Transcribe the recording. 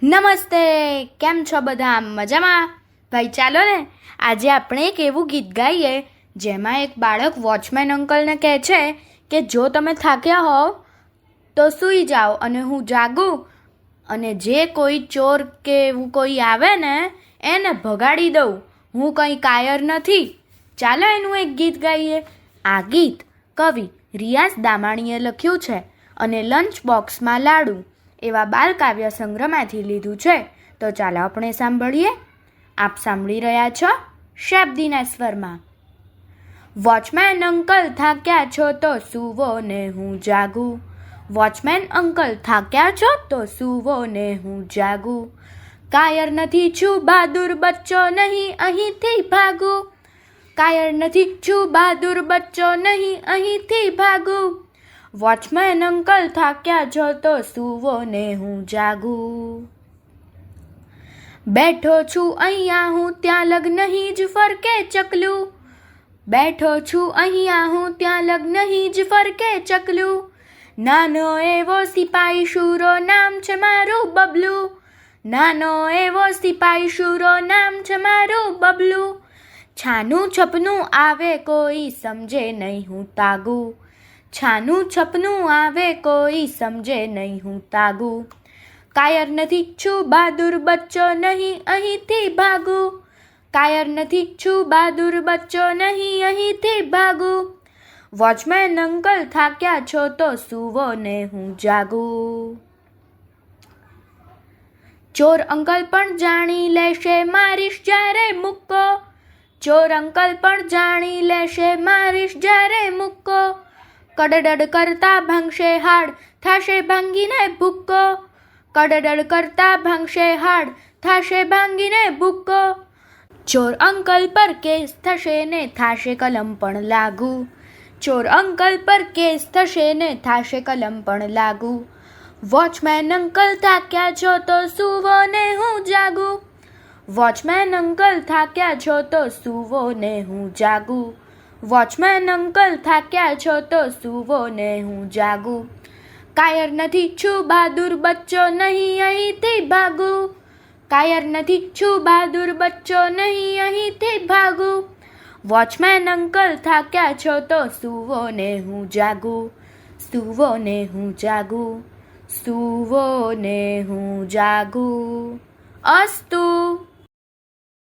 નમસ્તે. કેમ છો બધા? મજામાં? ભાઈ ચાલો ને આજે આપણે એક એવું ગીત ગાઈએ જેમાં એક બાળક વોચમેન અંકલને કહે છે કે જો તમે થાક્યા હોવ તો સૂઈ જાઓ અને હું જાગું અને જે કોઈ ચોર કે એવું કોઈ આવે ને એને ભગાડી દઉં. હું કંઈ કાયર નથી. ચાલો એનું એક ગીત ગાઈએ. આ ગીત કવિ રિયાઝ દામાણીએ લખ્યું છે અને લંચ બોક્સમાં લાડુ એવા બાલકાવ્ય સંગ્રહમાંથી લીધું છે. તો ચાલો આપણે સાંભળીએ. આપ સાંભળી રહ્યા છો શાબ્દીના સ્વરમાં. વોચમેન અંકલ થાક્યા છો તો સૂવો ને હું જાગું. વોચમેન અંકલ થાક્યા છો તો સૂવો ને હું જાગું. કાયર નથી છું બહાદુર બચ્ચો નહીં અહીંથી ભાગું. કાયર નથી છું બહાદુર બચ્ચો નહીં અહીંથી ભાગું. વોચમેન અંકલ થાક્યા છો તો સૂવો ને હું જાગું. બેઠો છું અહીંયા હું ત્યાં લગ નહીં જ ફરકે ચકલું. બેઠો છું અહીંયા હું ત્યાં લગ નહીં જ ફરકે ચકલું. નાનો એવો સિપાહી શૂરો નામ છે મારું બબલું. નાનો એવો સિપાહી શૂરો નામ છે મારું બબલું. છાનું છપનું આવે કોઈ સમજે નહીં હું તાગું. છાનું છપનું આવે કોઈ સમજે નહીં હું તાગું. કાયર નથી છું બહાદુર બચ્ચો નહીં અહીંથી ભાગું. કાયર નથી છું બહાદુર બચ્ચો નહીં અહીંથી ભાગું. વોચમેન અંકલ થાક્યા છો તો સૂવો ને હું જાગું. ચોર અંકલ પણ જાણી લેશે મારીશ જ્યારે મુક્કો. ચોર અંકલ પણ જાણી લેશે મારીશ જ્યારે મુક્કો. કડડડ કરતા ભાંગશે હાડ થાશે ભાંગીને ભૂક્કો. કડડડ કરતા ભાંગશે હાડ થાશે ભાંગીને ભૂક્કો. ચોર અંકલ પર કેસ થશે ને થાશે કલમ પણ લાગુ. ચોર અંકલ પર કેસ થશે ને થાશે કલમ પણ લાગુ. વોચમેન અંકલ થાક્યા છો તો સૂવો ને હું જાગું. વોચમેન અંકલ થાક્યા છો તો સૂવો ને હું જાગું. વોચમેન અંકલ થાક્યા છો તો સૂવો ને હું જાગું. કાયર નથી છું બહાદુર બચ્ચો નહીં અહીંથી ભાગું. કાયર નથી છું બહાદુર બચ્ચો નહીં અહીંથી ભાગું. વોચમેન અંકલ થાક્યા છો તો સૂવો ને હું જાગું. સૂવો ને હું જાગું. સૂવો ને હું જાગું. અસ્તુ.